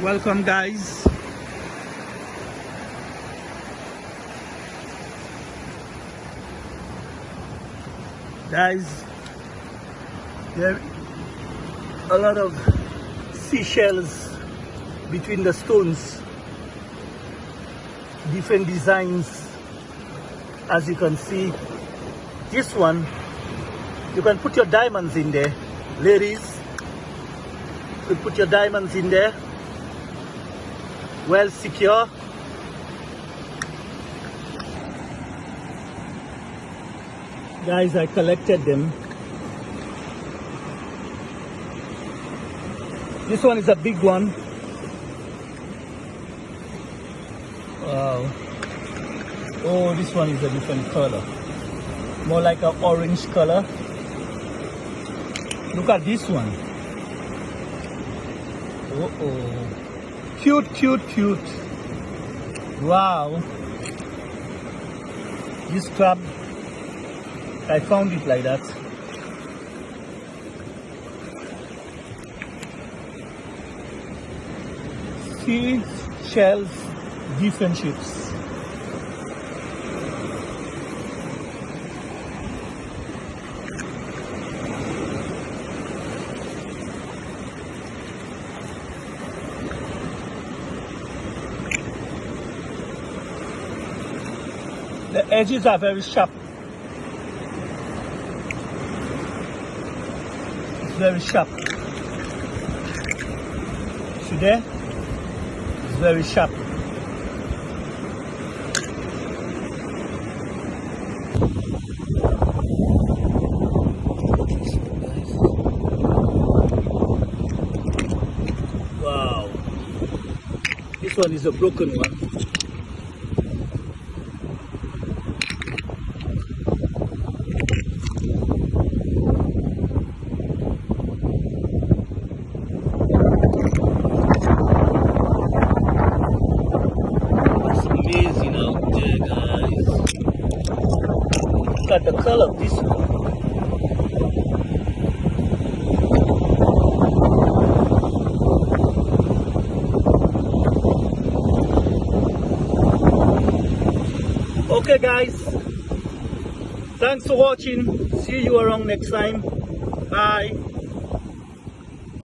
Welcome, guys. There are a lot of seashells between the stones, different designs. As you can see, this one, you can put your diamonds in there. Ladies, you put your diamonds in there, well secure. Guys, I collected them. This one is a big one. Wow. Oh, this one is a different color. More like an orange color. Look at this one. Oh. Cute, cute, cute. Wow. This crab, I found it like that. Sea shells, different shapes. The edges are very sharp. It's very sharp. See there? It's very sharp. Wow. This one is a broken one. Look at the color of this one. Okay guys, thanks for watching. See you around next time. Bye.